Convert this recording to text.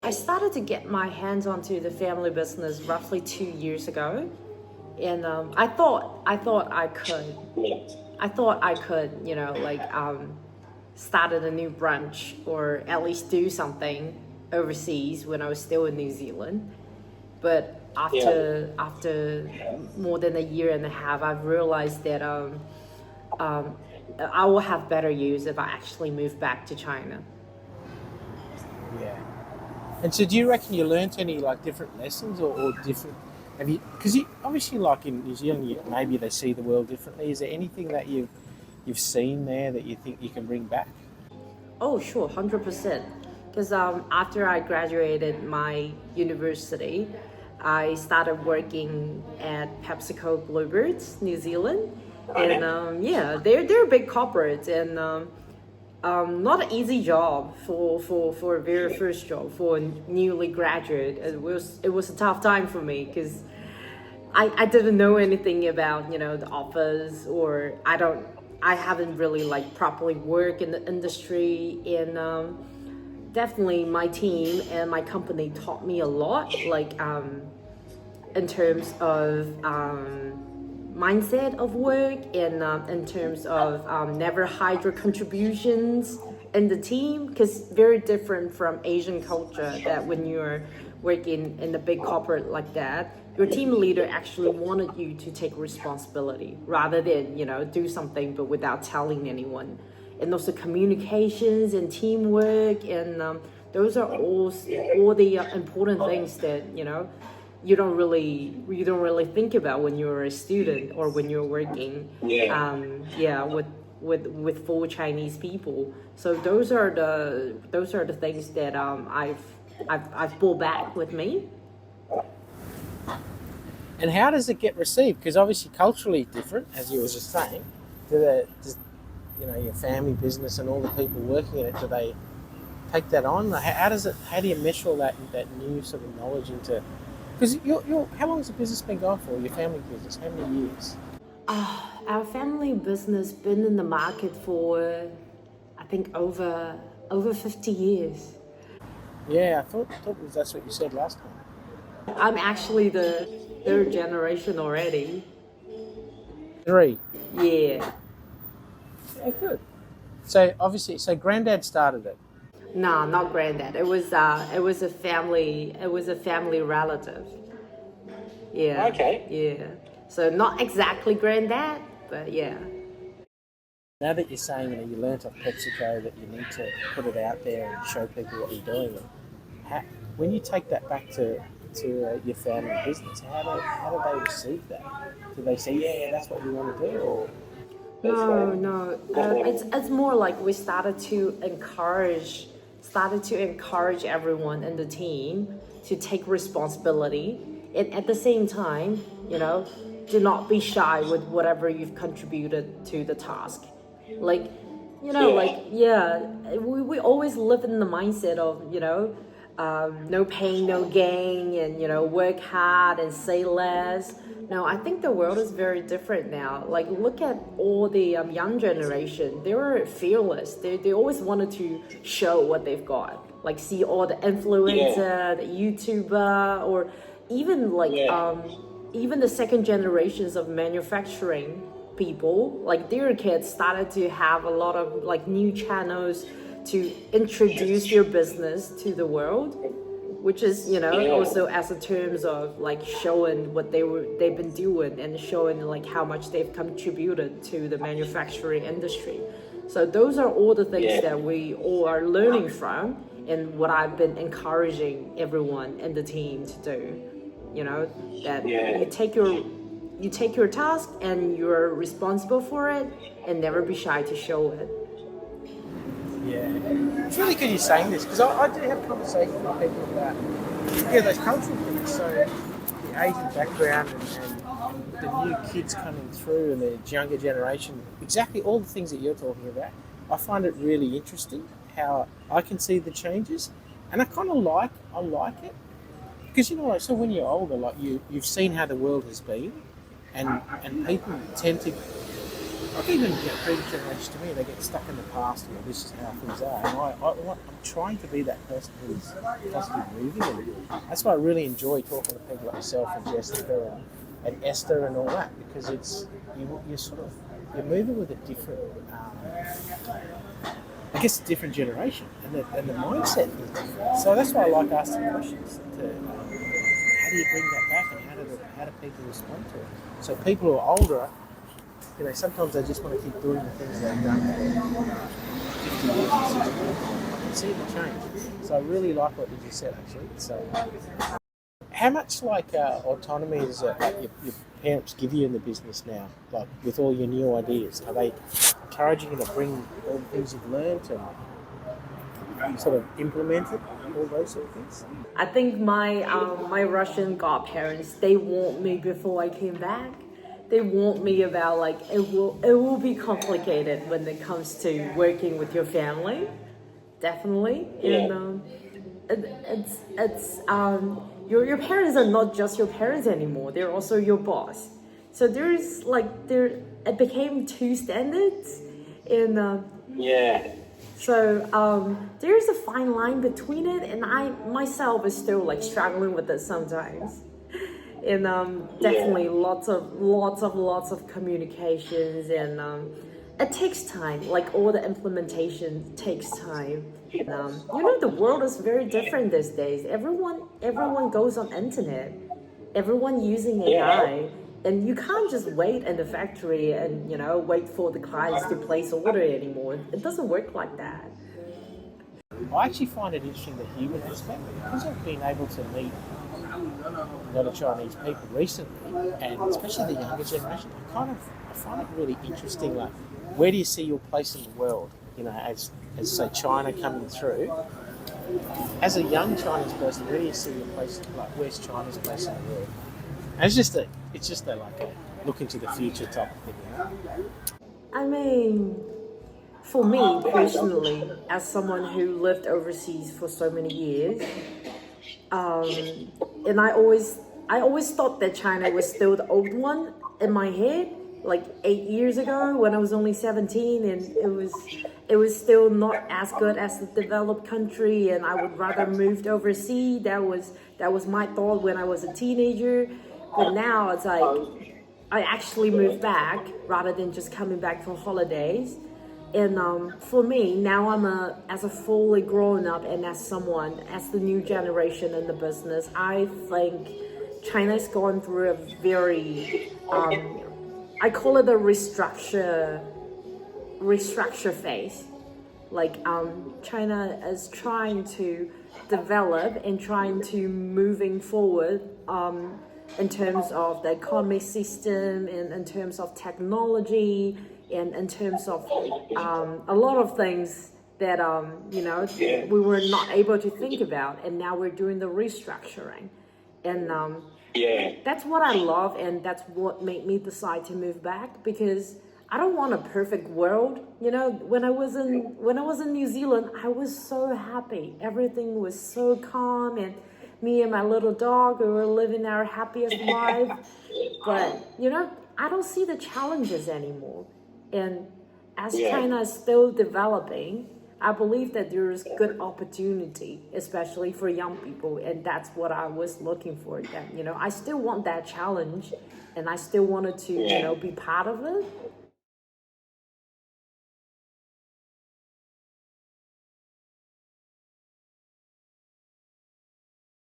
I started to get my hands onto the family business roughly 2 years ago, and I thought I could, started a new branch or at least do something overseas when I was still in New Zealand. But after more than a year and a half, I've realized that um, I will have better use if I actually move back to China. Yeah. And so do you reckon you learnt any like different lessons or different, have you, because you obviously like in New Zealand, maybe they see the world differently. Is there anything that you've seen there that you think you can bring back? Oh, sure, 100%. Because after I graduated my university, I started working at PepsiCo Bluebirds, New Zealand. And yeah, they're big corporates, and not an easy job for a very first job for a newly graduate. It was a tough time for me because I didn't know anything about the office, or I haven't really like properly worked in the industry. And definitely my team and my company taught me a lot, like in terms of mindset of work, and in terms of never hide your contributions in the team, because very different from Asian culture, that when you're working in a big corporate like that, your team leader actually wanted you to take responsibility rather than do something but without telling anyone. And also communications and teamwork, and those are all the important things that you don't really think about when you're a student or when you're working with full Chinese people. So those are the things that I've pulled back with me. And how does it get received? Because obviously culturally different, as you were just saying. Does your family business and all the people working in it, do they take that on? How do you mesh all that new sort of knowledge into? Because how long has the business been going for? Your family business, how many years? Our family business been in the market for, I think, over 50 years. Yeah, I thought that's what you said last time. I'm actually the third generation already. 3. Yeah. Yeah, good. So obviously, Granddad started it. No, not granddad. It was a family relative. Yeah. Okay. Yeah. So not exactly granddad, but yeah. Now that you're saying you learnt off PepsiCo that you need to put it out there and show people what you're doing, when you take that back to your family business, how do they receive that? Do they say, yeah, that's what we want to do, or? No. It's more like we started to encourage everyone in the team to take responsibility, and at the same time, do not be shy with whatever you've contributed to the task. Like, we always live in the mindset of no pain, no gain, and work hard and say less. No, I think the world is very different now. Like, look at all the young generation. They were fearless. They always wanted to show what they've got. Like, see all the influencer, the YouTuber, or even even the second generations of manufacturing people. Like, their kids started to have a lot of like new channels to introduce your business to the world, which is also as a terms of like showing what they've been doing, and showing like how much they've contributed to the manufacturing industry. So those are all the things that we all are learning from, and what I've been encouraging everyone in the team to do. That you take your task and you're responsible for it, and never be shy to show it. Yeah, it's really good you're saying this, because I do have conversations with people about those cultural things. So the Asian background and the new kids coming through and the younger generation, exactly all the things that you're talking about. I find it really interesting how I can see the changes, and I kind of like it, because so when you're older, like you've seen how the world has been, and people tend to Like even previous generations to me, they get stuck in the past. This is how things are. And I'm trying to be that person who's constantly moving, and that's why I really enjoy talking to people like yourself and Jessica and Esther and all that, because you're moving with a different, different generation, and the mindset is different. So that's why I like asking questions. How do you bring that back, and how do people respond to it? So people who are older, sometimes they just want to keep doing the things they've done for 50 years, 60 years. I can see the change. So I really like what you just said, actually. So, how much autonomy is it your parents give you in the business now? Like with all your new ideas, are they encouraging you to bring all the things you've learned and sort of implement it, all those sort of things? I think my Russian godparents, they warned me before I came back. They warned me about it will be complicated when it comes to working with your family, definitely. And your parents are not just your parents anymore. They're also your boss. So it became two standards, and So there's a fine line between it, and I myself is still struggling with it sometimes. And definitely lots of communications, and it takes time. All the implementation takes time. The world is very different these days. Everyone goes on internet. Everyone using AI. And you can't just wait in the factory and wait for the clients to place order anymore. It doesn't work like that. I actually find it interesting, the human aspect, because I've been able to meet a lot of Chinese people recently, and especially the younger generation. I find it really interesting. Where do you see your place in the world? As say China coming through. As a young Chinese person, where do you see your place? Where's China's place in the world? And it's just a look into the future type of thing. I mean, for me personally, as someone who lived overseas for so many years, and I always thought that China was still the old one in my head, 8 years ago when I was only 17, and it was still not as good as the developed country, and I would rather moved overseas. That was my thought when I was a teenager. But now it's I actually moved back rather than just coming back for holidays. And for me, now as a fully grown up and as the new generation in the business, I think China's gone through a very, I call it a restructure phase. China is trying to develop and trying to moving forward in terms of the economic system, and in terms of technology, and in terms of a lot of things that we were not able to think about, and now we're doing the restructuring, and that's what I love, and that's what made me decide to move back, because I don't want a perfect world. When I was in New Zealand, I was so happy. Everything was so calm, and me and my little dog, we were living our happiest life. But I don't see the challenges anymore. And as China is still developing, I believe that there is good opportunity, especially for young people, and that's what I was looking for. That I still want that challenge, and I still wanted to be part of it.